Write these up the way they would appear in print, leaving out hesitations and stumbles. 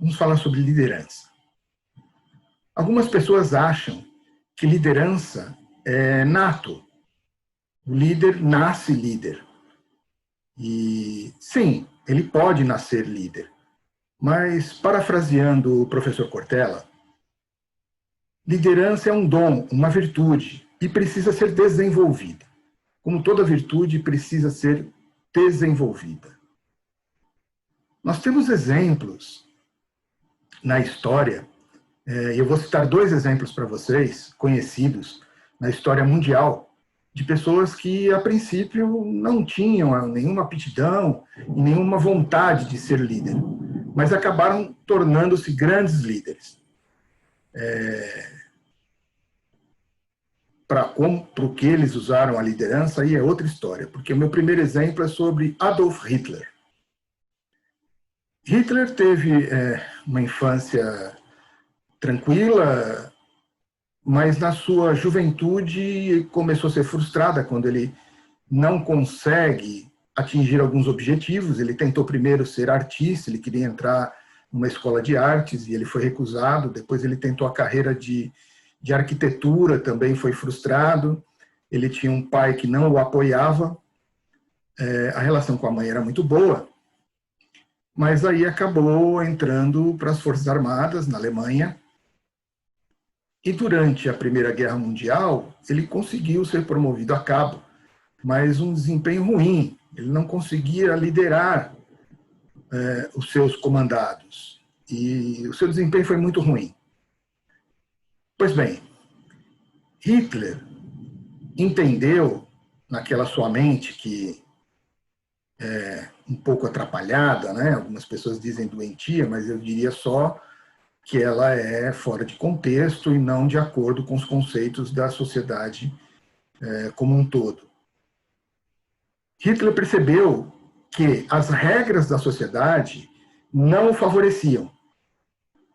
vamos falar sobre liderança. Algumas pessoas acham que liderança é nato. O líder nasce líder. E, sim, ele pode nascer líder. Mas, parafraseando o professor Cortella, liderança é um dom, uma virtude, e precisa ser desenvolvida. Como toda virtude, precisa ser desenvolvida. Nós temos exemplos na história, eu vou citar 2 exemplos para vocês, conhecidos na história mundial, de pessoas que, a princípio, não tinham nenhuma aptidão e nenhuma vontade de ser líder, mas acabaram tornando-se grandes líderes. Para o que eles usaram a liderança, aí é outra história, porque o meu primeiro exemplo é sobre Adolf Hitler. Hitler teve uma infância tranquila, mas na sua juventude começou a ser frustrada quando ele não consegue atingir alguns objetivos. Ele tentou primeiro ser artista, ele queria entrar numa escola de artes e ele foi recusado. Depois ele tentou a carreira de arquitetura, também foi frustrado. Ele tinha um pai que não o apoiava. A relação com a mãe era muito boa, mas aí acabou entrando para as Forças Armadas na Alemanha. E durante a Primeira Guerra Mundial, ele conseguiu ser promovido a cabo, mas um desempenho ruim. Ele não conseguia liderar os seus comandados. E o seu desempenho foi muito ruim. Pois bem, Hitler entendeu, naquela sua mente que é um pouco atrapalhada, né? Algumas pessoas dizem doentia, mas eu diria só que ela é fora de contexto e não de acordo com os conceitos da sociedade como um todo. Hitler percebeu que as regras da sociedade não o favoreciam.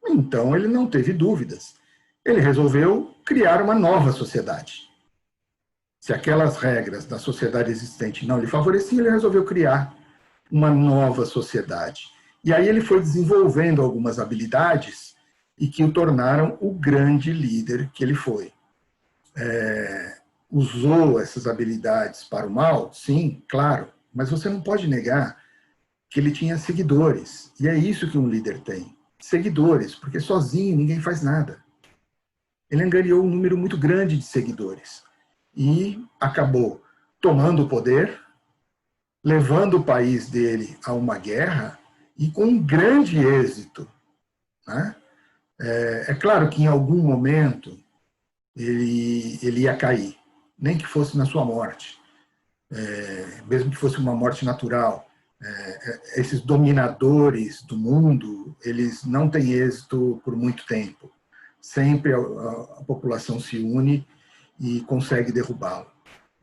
Então, ele não teve dúvidas. Ele resolveu criar uma nova sociedade. Se aquelas regras da sociedade existente não lhe favoreciam, ele resolveu criar uma nova sociedade. E aí ele foi desenvolvendo algumas habilidades e que o tornaram o grande líder que ele foi. Usou essas habilidades para o mal? Sim, claro, mas você não pode negar que ele tinha seguidores, e é isso que um líder tem, seguidores, porque sozinho ninguém faz nada. Ele angariou um número muito grande de seguidores e acabou tomando o poder, levando o país dele a uma guerra e com um grande êxito, né? É claro que em algum momento ele ia cair, nem que fosse na sua morte, mesmo que fosse uma morte natural. Esses dominadores do mundo, eles não têm êxito por muito tempo. Sempre a população se une e consegue derrubá-lo.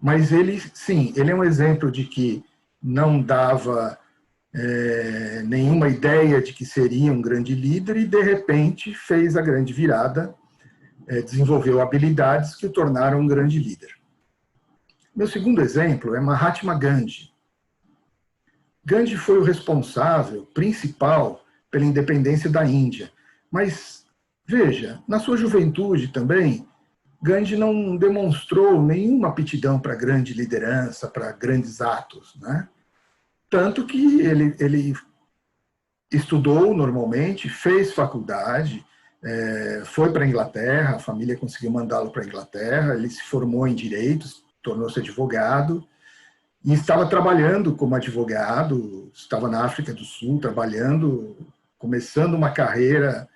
Mas ele, sim, ele é um exemplo de que não dava nenhuma ideia de que seria um grande líder e, de repente, fez a grande virada, desenvolveu habilidades que o tornaram um grande líder. Meu segundo exemplo é Mahatma Gandhi. Gandhi foi o responsável principal pela independência da Índia. Mas, veja, na sua juventude também, Gandhi não demonstrou nenhuma aptidão para grande liderança, para grandes atos, né? Tanto que ele estudou normalmente, fez faculdade, foi para a Inglaterra, a família conseguiu mandá-lo para a Inglaterra, ele se formou em direitos, tornou-se advogado, e estava trabalhando como advogado, estava na África do Sul trabalhando, começando uma carreira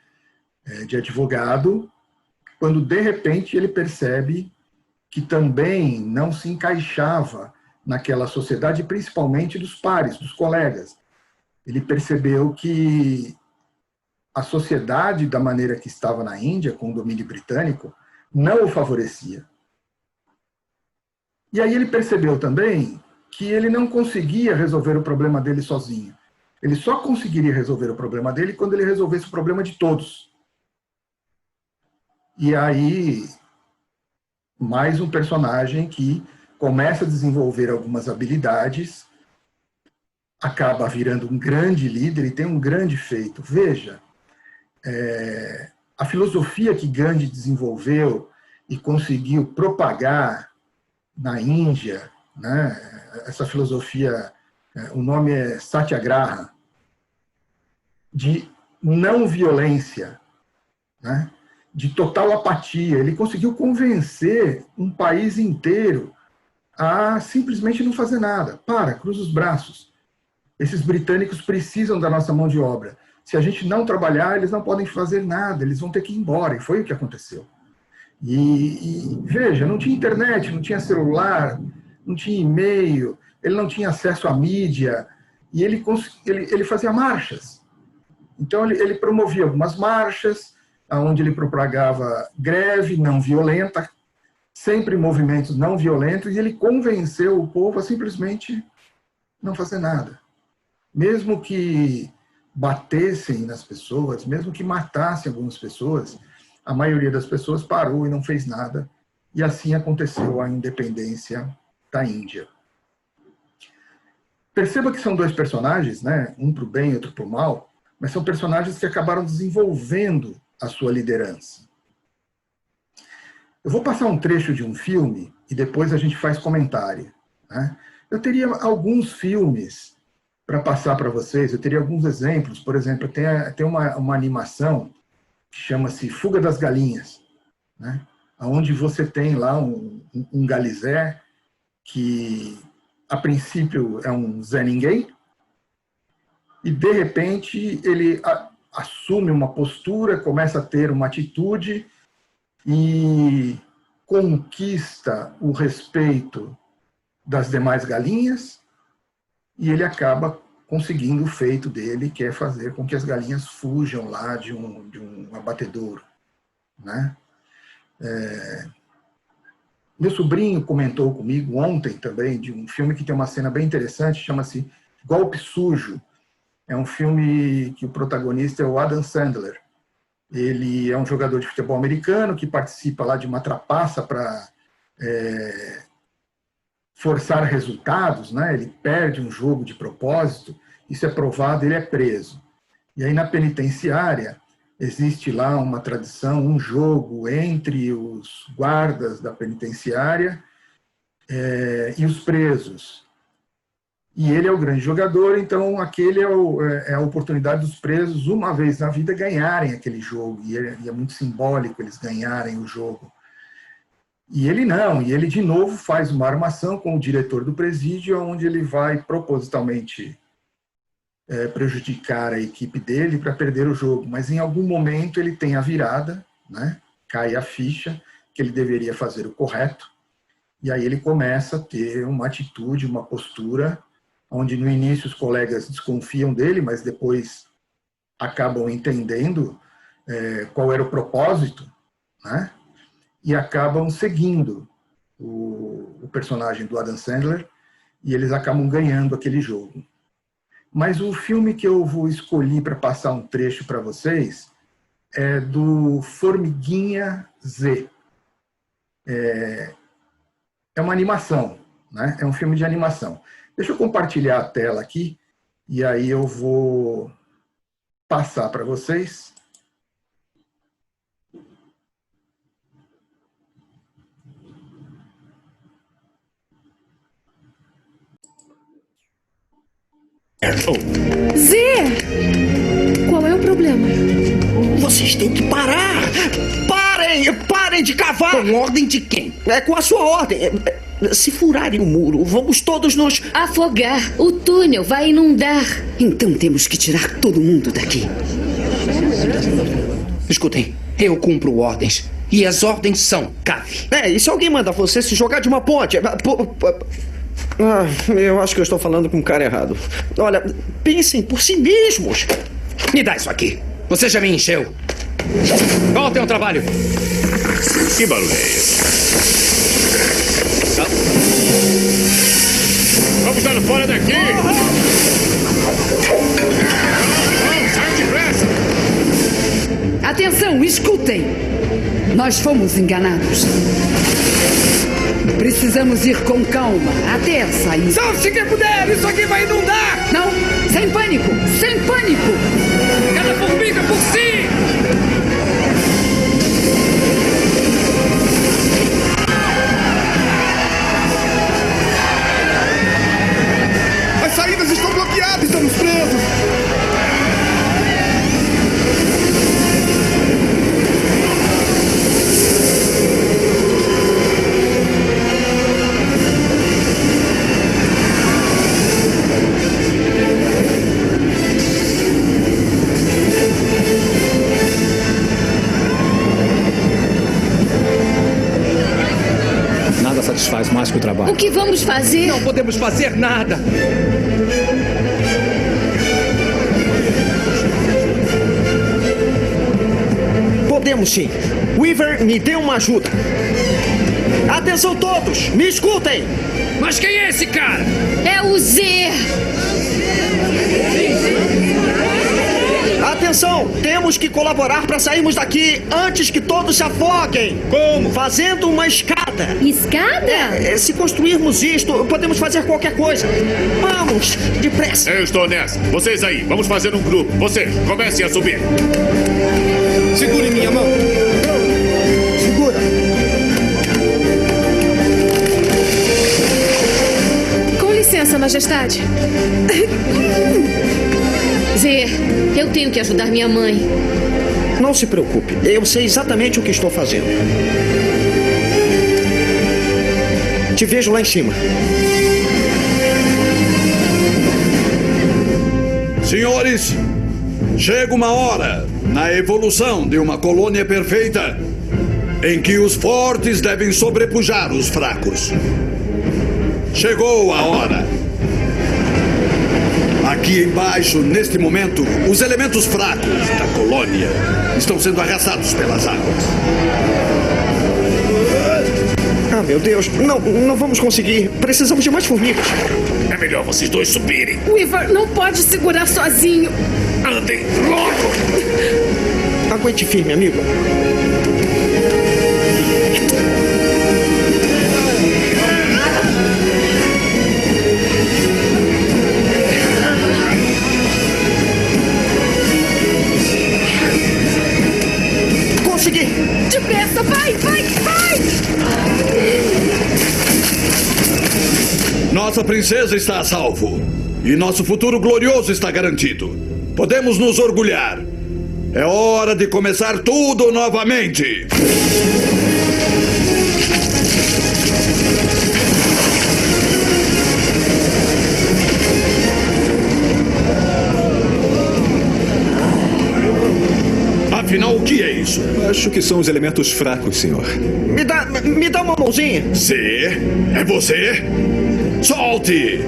de advogado, quando de repente ele percebe que também não se encaixava naquela sociedade, principalmente dos pares, dos colegas. Ele percebeu que a sociedade, da maneira que estava na Índia, com o domínio britânico, não o favorecia. E aí ele percebeu também que ele não conseguia resolver o problema dele sozinho. Ele só conseguiria resolver o problema dele quando ele resolvesse o problema de todos. E aí, mais um personagem que começa a desenvolver algumas habilidades, acaba virando um grande líder e tem um grande feito. Veja, A filosofia que Gandhi desenvolveu e conseguiu propagar na Índia, né? Essa filosofia, o nome é Satyagraha, de não violência, né? De total apatia. Ele conseguiu convencer um país inteiro a simplesmente não fazer nada. Cruza os braços. Esses britânicos precisam da nossa mão de obra. Se a gente não trabalhar, eles não podem fazer nada, eles vão ter que ir embora. E foi o que aconteceu. E veja, não tinha internet, não tinha celular, não tinha e-mail, ele não tinha acesso à mídia, e ele fazia marchas. Então, ele promovia algumas marchas, onde ele propagava greve não violenta, sempre movimentos não violentos, e ele convenceu o povo a simplesmente não fazer nada. Mesmo que batessem nas pessoas, mesmo que matassem algumas pessoas, a maioria das pessoas parou e não fez nada, e assim aconteceu a independência da Índia. Perceba que são dois personagens, né? Um para o bem e outro para o mal, mas são personagens que acabaram desenvolvendo a sua liderança. Eu vou passar um trecho de um filme e depois a gente faz comentário, né? Eu teria alguns filmes para passar para vocês, eu teria alguns exemplos. Por exemplo, tem uma animação que chama-se Fuga das Galinhas, né? Onde você tem lá um Galizé que, a princípio, é um Zé Ninguém, e, de repente, ele assume uma postura, começa a ter uma atitude e conquista o respeito das demais galinhas, e ele acaba conseguindo o feito dele, que é fazer com que as galinhas fujam lá de um abatedouro, né? Meu sobrinho comentou comigo ontem também de um filme que tem uma cena bem interessante, chama-se Golpe Sujo. É um filme que o protagonista é o Adam Sandler. Ele é um jogador de futebol americano que participa lá de uma trapaça para forçar resultados, né? Ele perde um jogo de propósito, isso é provado, ele é preso. E aí na penitenciária existe lá uma tradição, um jogo entre os guardas da penitenciária e os presos. E ele é o grande jogador, então aquele é a oportunidade dos presos, uma vez na vida, ganharem aquele jogo. E é muito simbólico eles ganharem o jogo. E ele não, e ele de novo faz uma armação com o diretor do presídio, onde ele vai propositalmente prejudicar a equipe dele para perder o jogo. Mas em algum momento ele tem a virada, né? Cai a ficha que ele deveria fazer o correto, e aí ele começa a ter uma atitude, uma postura, onde no início os colegas desconfiam dele, mas depois acabam entendendo qual era o propósito, né? E acabam seguindo o personagem do Adam Sandler, e eles acabam ganhando aquele jogo. Mas o filme que eu vou escolher para passar um trecho para vocês é do Formiguinha Z. É uma animação, né? É um filme de animação. Deixa eu compartilhar a tela aqui, e aí eu vou passar para vocês. Zé! Qual é o problema? Vocês têm que parar! Parem de cavar! Com ordem de quem? Com a sua ordem. Se furarem o muro, vamos todos nos... Afogar. O túnel vai inundar. Então temos que tirar todo mundo daqui. Escutem, eu cumpro ordens. E as ordens são cave. E se alguém manda você se jogar de uma ponte? Eu acho que eu estou falando com o cara errado. Olha, pensem por si mesmos. Me dá isso aqui. Você já me encheu. Voltem ao trabalho. Que barulho é esse? Vamos dar fora daqui! Vamos, sai depressa! Atenção, escutem! Nós fomos enganados. Precisamos ir com calma até a saída. Salve-se quem puder! Isso aqui vai inundar! Não, sem pânico! Sem pânico! Cada formiga por si! mais que o trabalho. O que vamos fazer? Não podemos fazer nada. Podemos sim. Weaver, me dê uma ajuda. Atenção todos, me escutem. Mas quem é esse cara? É o Z! Atenção, temos que colaborar para sairmos daqui antes que todos se afoguem. Como? Fazendo uma escada. Escada? Se construirmos isto, podemos fazer qualquer coisa. Vamos, depressa. Eu estou nessa. Vocês aí, vamos fazer um grupo. Você, comecem a subir. Segure minha mão. Segura. Com licença, majestade. Z, eu tenho que ajudar minha mãe. Não se preocupe, eu sei exatamente o que estou fazendo. Te vejo lá em cima. Senhores, chega uma hora na evolução de uma colônia perfeita em que os fortes devem sobrepujar os fracos. Chegou a hora. Aqui embaixo, neste momento, os elementos fracos da colônia estão sendo arrastados pelas águas. Ah, meu Deus, não vamos conseguir. Precisamos de mais formigas. É melhor vocês dois subirem. Weaver não pode segurar sozinho. Andem logo. Aguente firme, amigo. Consegui! Depressa, vai! Nossa princesa está a salvo. E nosso futuro glorioso está garantido. Podemos nos orgulhar. É hora de começar tudo novamente. Afinal, o que é isso? Acho que são os elementos fracos, senhor. Me dá uma mãozinha. Você? É você? Solte!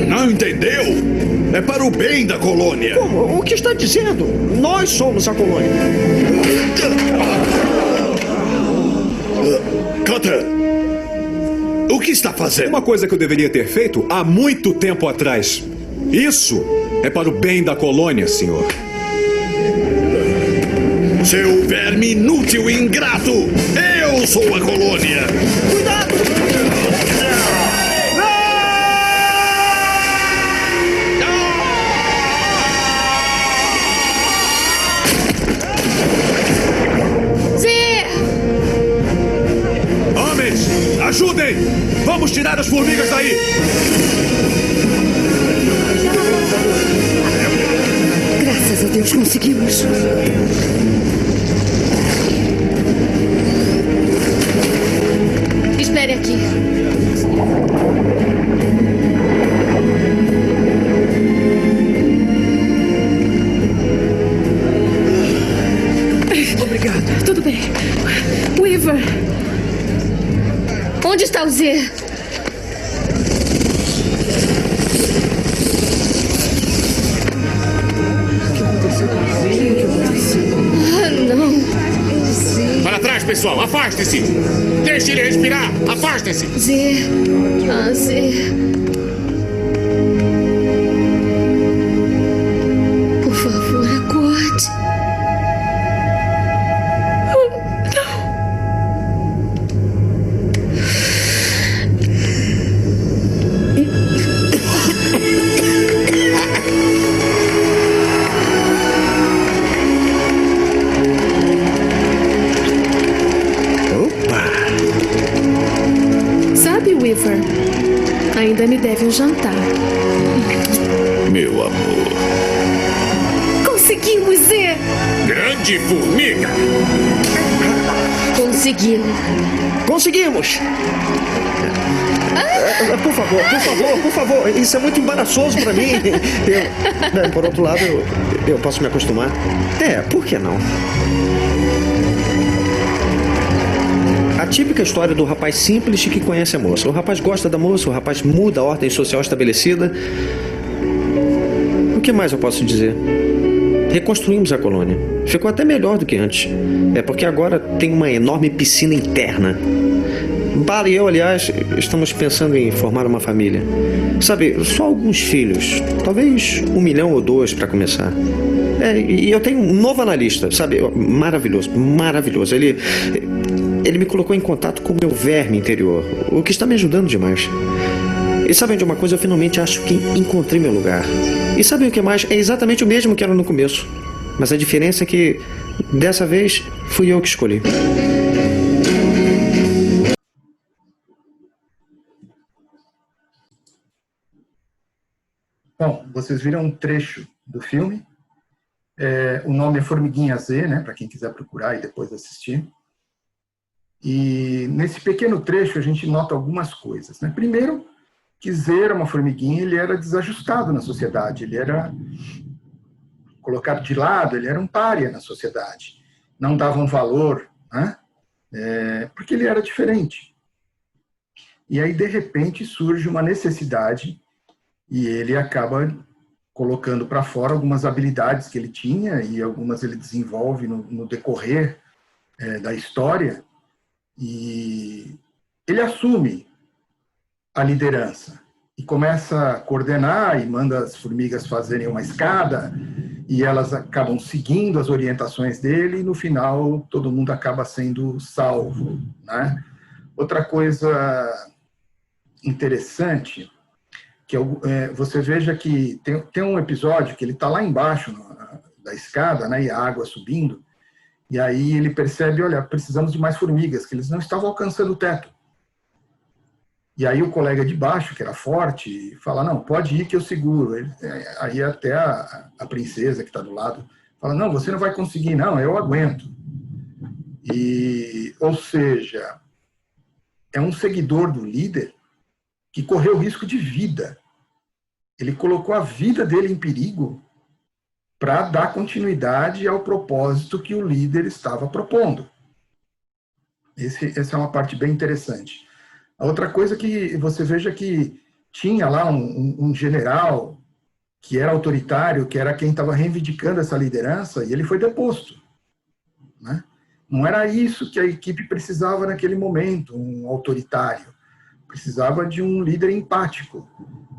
Não entendeu? É para o bem da colônia. Como? O que está dizendo? Nós somos a colônia. Cutter! O que está fazendo? Uma coisa que eu deveria ter feito há muito tempo atrás. Isso é para o bem da colônia, senhor. Seu verme inútil e ingrato! Eu sou a colônia! Cuidado! Z! Homens, ajudem! Vamos tirar as formigas daí! Graças a Deus conseguimos. Espere aqui. Obrigada. Tudo bem. Weaver. Onde está o Z? Ah, não. Para trás, pessoal, afastem-se. Deixe ele respirar. Afastem-se. Z. Ah, Z. Por favor, acorde. Sabe, Weaver, ainda me deve um jantar. Meu amor. Conseguimos, Z! Grande formiga. Conseguimos. Conseguimos! Por favor, isso é muito embaraçoso pra mim. Por outro lado, eu posso me acostumar. Por que não? a típica história do rapaz simples que conhece a moça. O rapaz gosta da moça, o rapaz muda a ordem social estabelecida. O que mais eu posso dizer? Reconstruímos a colônia. Ficou até melhor do que antes. É porque agora tem uma enorme piscina interna. Bala e eu, aliás, estamos pensando em formar uma família. Sabe, só alguns filhos. Talvez 1 milhão ou 2 para começar. E eu tenho um novo analista, sabe? Maravilhoso, maravilhoso. Ele me colocou em contato com o meu verme interior, o que está me ajudando demais. E sabem de uma coisa? Eu finalmente acho que encontrei meu lugar. E sabem o que mais? É exatamente o mesmo que era no começo. Mas a diferença é que, dessa vez, fui eu que escolhi. Bom, vocês viram um trecho do filme. O nome é Formiguinha Z, né, para quem quiser procurar e depois assistir. E nesse pequeno trecho a gente nota algumas coisas, né? Primeiro, que Z era uma formiguinha, ele era desajustado na sociedade, ele era colocado de lado, ele era um pária na sociedade. Não dava um valor, né? Porque ele era diferente. E aí, de repente, surge uma necessidade e ele acaba colocando para fora algumas habilidades que ele tinha e algumas ele desenvolve no decorrer da história, e ele assume a liderança e começa a coordenar e manda as formigas fazerem uma escada e elas acabam seguindo as orientações dele e no final todo mundo acaba sendo salvo, né? Outra coisa interessante que você veja que tem um episódio que ele está lá embaixo da escada, né, e a água subindo, e aí ele percebe, olha, precisamos de mais formigas, que eles não estavam alcançando o teto. E aí o colega de baixo, que era forte, fala, não, pode ir que eu seguro. Aí até a princesa que está do lado fala, não, você não vai conseguir, não, eu aguento. Ou seja, é um seguidor do líder que correu risco de vida. Ele colocou a vida dele em perigo para dar continuidade ao propósito que o líder estava propondo. Essa é uma parte bem interessante. A outra coisa que você veja que tinha lá um general que era autoritário, que era quem estava reivindicando essa liderança, e ele foi deposto, né? Não era isso que a equipe precisava naquele momento, um autoritário. Precisava de um líder empático.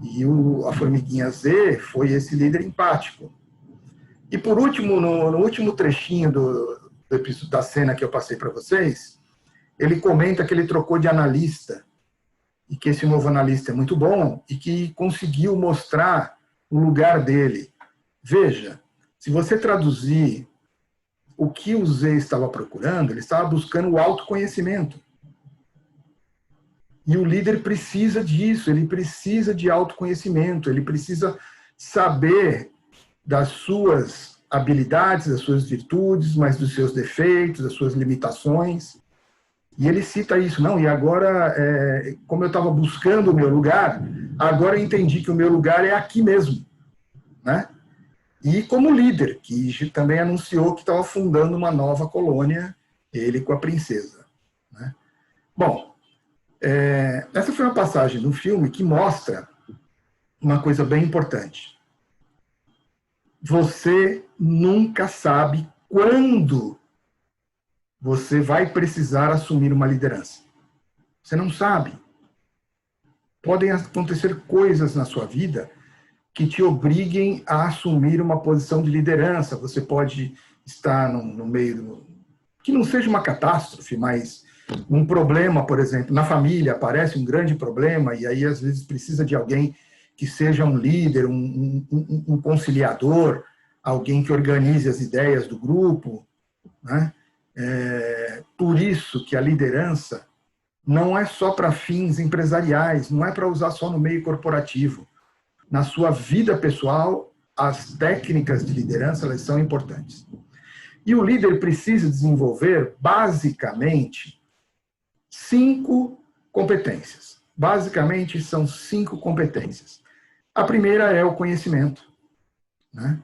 E a Formiguinha Z foi esse líder empático. E por último, no último trechinho da cena que eu passei para vocês, ele comenta que ele trocou de analista e que esse novo analista é muito bom e que conseguiu mostrar o lugar dele. Veja, se você traduzir o que o Z estava procurando, ele estava buscando o autoconhecimento. E o líder precisa disso, ele precisa de autoconhecimento, ele precisa saber das suas habilidades, das suas virtudes, mas dos seus defeitos, das suas limitações. E ele cita isso, não, e agora, como eu estava buscando o meu lugar, agora eu entendi que o meu lugar é aqui mesmo, né? E como líder, que também anunciou que estava fundando uma nova colônia, ele com a princesa, né? Bom, essa foi uma passagem do filme que mostra uma coisa bem importante. Você nunca sabe quando você vai precisar assumir uma liderança. Você não sabe. Podem acontecer coisas na sua vida que te obriguem a assumir uma posição de liderança. Você pode estar no meio que não seja uma catástrofe, mas um problema, por exemplo, na família aparece um grande problema e aí às vezes precisa de alguém que seja um líder, um conciliador, alguém que organize as ideias do grupo, né? Por isso que a liderança não é só para fins empresariais, não é para usar só no meio corporativo. Na sua vida pessoal, as técnicas de liderança elas são importantes. E o líder precisa desenvolver, basicamente, 5 competências. Basicamente, são 5 competências. A primeira é o conhecimento, né?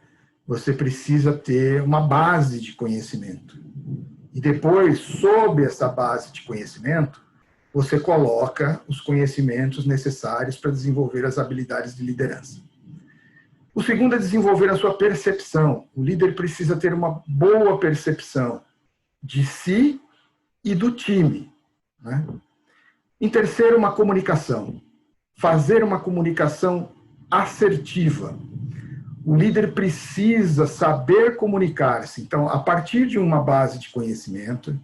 Você precisa ter uma base de conhecimento. E depois, sob essa base de conhecimento, você coloca os conhecimentos necessários para desenvolver as habilidades de liderança. O segundo é desenvolver a sua percepção. O líder precisa ter uma boa percepção de si e do time, né? Em terceiro, uma comunicação. Fazer uma comunicação assertiva. O líder precisa saber comunicar-se. Então, a partir de uma base de conhecimento,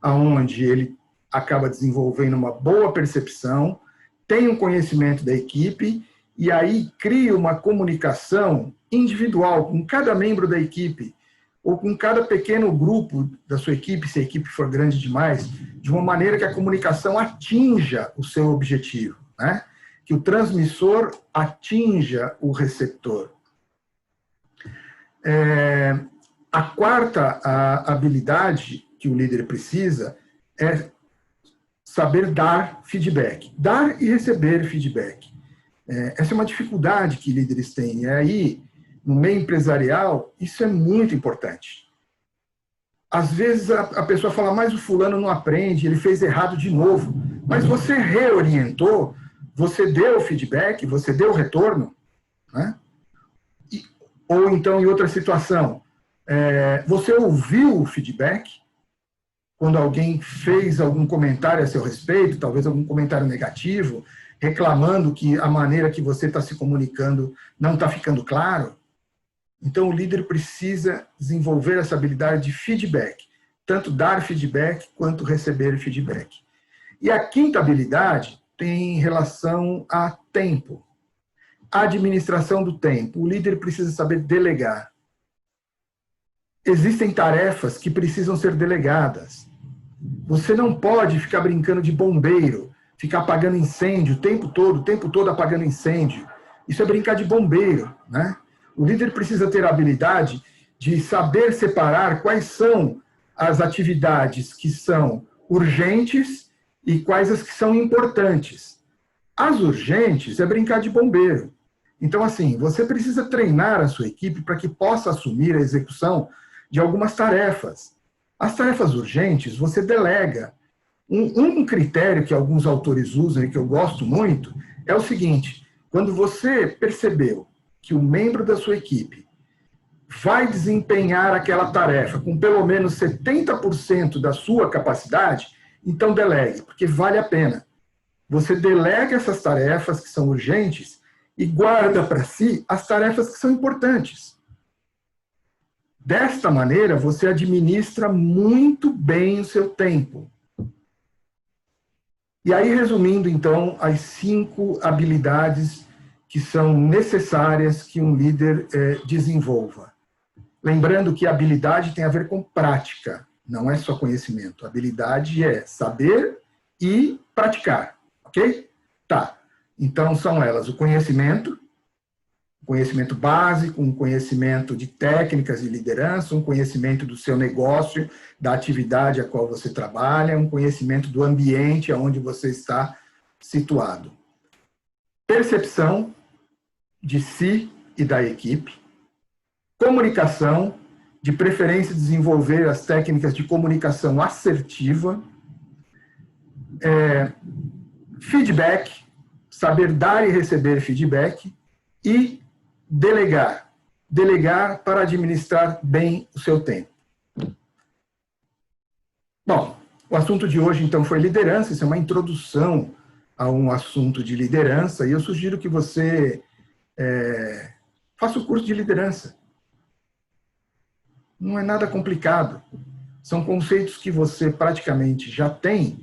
onde ele acaba desenvolvendo uma boa percepção, tem um conhecimento da equipe, e aí cria uma comunicação individual com cada membro da equipe, ou com cada pequeno grupo da sua equipe, se a equipe for grande demais, de uma maneira que a comunicação atinja o seu objetivo, né? Que o transmissor atinja o receptor. A quarta habilidade que o líder precisa é saber dar feedback. Dar e receber feedback. Essa é uma dificuldade que líderes têm. E aí, no meio empresarial, isso é muito importante. Às vezes a pessoa fala, mas o fulano não aprende, ele fez errado de novo. Mas você reorientou, você deu feedback, você deu retorno, né? Ou então, em outra situação, você ouviu o feedback quando alguém fez algum comentário a seu respeito, talvez algum comentário negativo, reclamando que a maneira que você está se comunicando não está ficando claro. Então, o líder precisa desenvolver essa habilidade de feedback, tanto dar feedback quanto receber feedback. E a quinta habilidade tem relação a tempo. A administração do tempo. O líder precisa saber delegar. Existem tarefas que precisam ser delegadas. Você não pode ficar brincando de bombeiro, ficar apagando incêndio o tempo todo apagando incêndio. Isso é brincar de bombeiro, né? O líder precisa ter a habilidade de saber separar quais são as atividades que são urgentes e quais as que são importantes. As urgentes é brincar de bombeiro. Então, assim, você precisa treinar a sua equipe para que possa assumir a execução de algumas tarefas. As tarefas urgentes, você delega. Um critério que alguns autores usam e que eu gosto muito é o seguinte: quando você percebeu que o membro da sua equipe vai desempenhar aquela tarefa com pelo menos 70% da sua capacidade, então delegue, porque vale a pena. Você delega essas tarefas que são urgentes e guarda para si as tarefas que são importantes. Desta maneira, você administra muito bem o seu tempo. E aí, resumindo, então, as 5 habilidades que são necessárias que um líder desenvolva. Lembrando que habilidade tem a ver com prática, não é só conhecimento. Habilidade é saber e praticar, ok? Tá. Então, são elas o conhecimento básico, um conhecimento de técnicas de liderança, um conhecimento do seu negócio, da atividade a qual você trabalha, um conhecimento do ambiente onde você está situado. Percepção de si e da equipe. Comunicação, de preferência desenvolver as técnicas de comunicação assertiva. Feedback, saber dar e receber feedback. E delegar. Delegar para administrar bem o seu tempo. Bom, o assunto de hoje, então, foi liderança. Isso é uma introdução a um assunto de liderança. E eu sugiro que você faça o curso de liderança. Não é nada complicado. São conceitos que você praticamente já tem,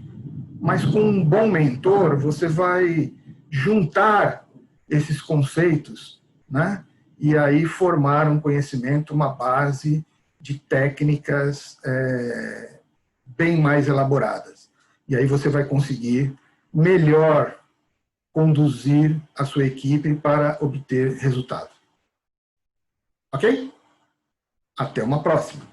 mas com um bom mentor, você vai juntar esses conceitos, né? E aí formar um conhecimento, uma base de técnicas bem mais elaboradas. E aí você vai conseguir melhor conduzir a sua equipe para obter resultado. Ok? Até uma próxima.